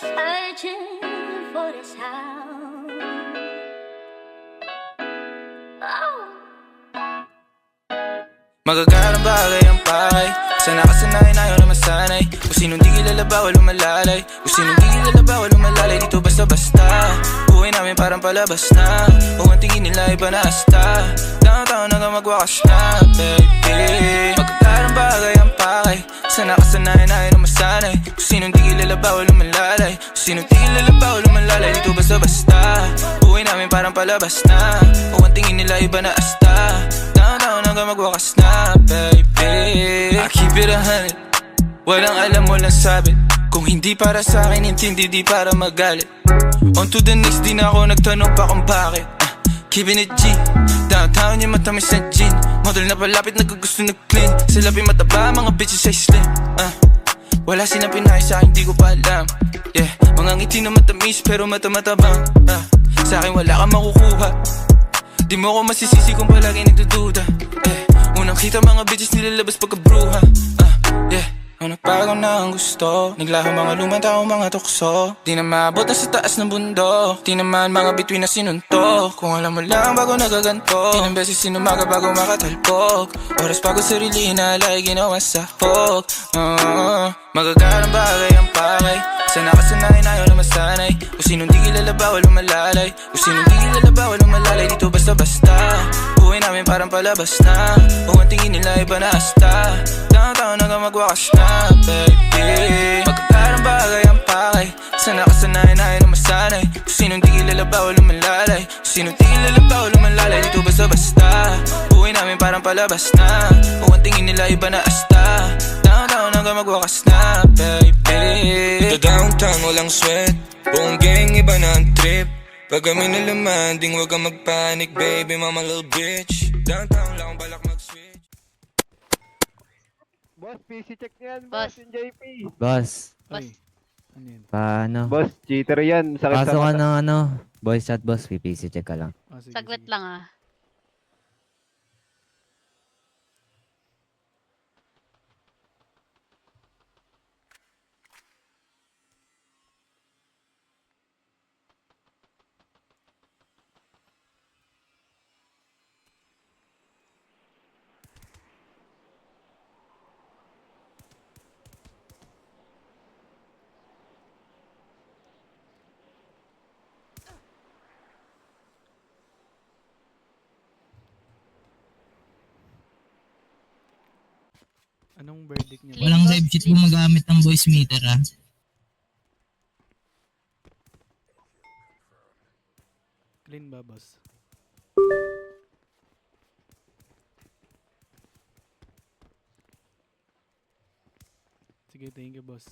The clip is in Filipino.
Searching for the sound. Oh. Magagarang bagay ang pakay. Sana kasanayan ayaw na masanay. Kung sinong di kilala bawal umalalay. Kung sinong di kilala bawal umalalay. Dito basta-basta buhay namin parang palabas na. Kung ang tingin nila iba na asta. Downtown hanggang magwakas na, baby. Magagarang bagay ang pakay. Sana kasanayan ayaw na masanay. Kung sinong di kilala bawal umalalay. Kung sinong di kilala bawal umalalay. Dito basta-basta buhay namin parang palabas na. Kung ang tingin nila iba na asta. Downtown hanggang magwakas na, baby. I keep it 100. Walang alam, walang sabit. Kung hindi para sa akin, intindi, di para magalit. On to the next, di na ako nagtanong pa kung bakit. Keeping it G. Downtown yung matamis na gin. Model na palapit, nagkagusto nag-clean. Sila pinataba, mga bitches ay slim. Wala silang pinay sa akin, di ko pa alam. Yeah, mga ngiti na matamis, pero mata-matabang. Sa akin wala kang makukuha. Di mo ako masisisi kung palagi nagdududa. Unang kita mga bitches nilalabas pagkabruha. Yeah, ang nagpagaw na ang gusto. Naglaho mga lumang tao, mga tukso. Di na maabot na sa taas ng bundok. Di naman mga bituin na sinuntok. Kung alam mo lang bago nagaganto. Ilang beses sinumaga bago makatalpok. Oras bago sarili inalay ginawa sa hok. Magagarang bagay ang pakay. Sana kasanayan ayaw na masanay. Kung sinong di kilala bawal umalalay. Kung sinong di kilala bawal umalalay. Dito basta-basta buhay namin parang palabas na. Kung ang tingin nila iba na asta. Downtown hanggang magwakas na, baby. Magagarang bagay ang pakay. Sana kasanayan ayaw na masanay. Kung sinong di kilala bawal umalalay. Kung sinong di kilala bawal umalalay. Dito basta-basta buhay namin parang palabas na. Kung ang tingin nila iba na asta. Downtown hanggang magwakas na, baby. Sa downtown walang sweat. Buong gang iba na ang trip. Pag kami nalaman, ding wag kang magpanik, baby, mama little bitch. Downtown lang balak mag-switch. Boss, PC check yan, Boss. boss. Yung JP. Boss, Boss, Ano yun? paano? Boss, cheater yan. Sakit sa Pasok ka mata. ng voice chat boss, PPC check ka lang. Sige, saglit sige. lang ah. Anong verdict niya? Walang live chat gumagamit ng voice meter ah. Clean ba, boss? Sige, thank you, boss.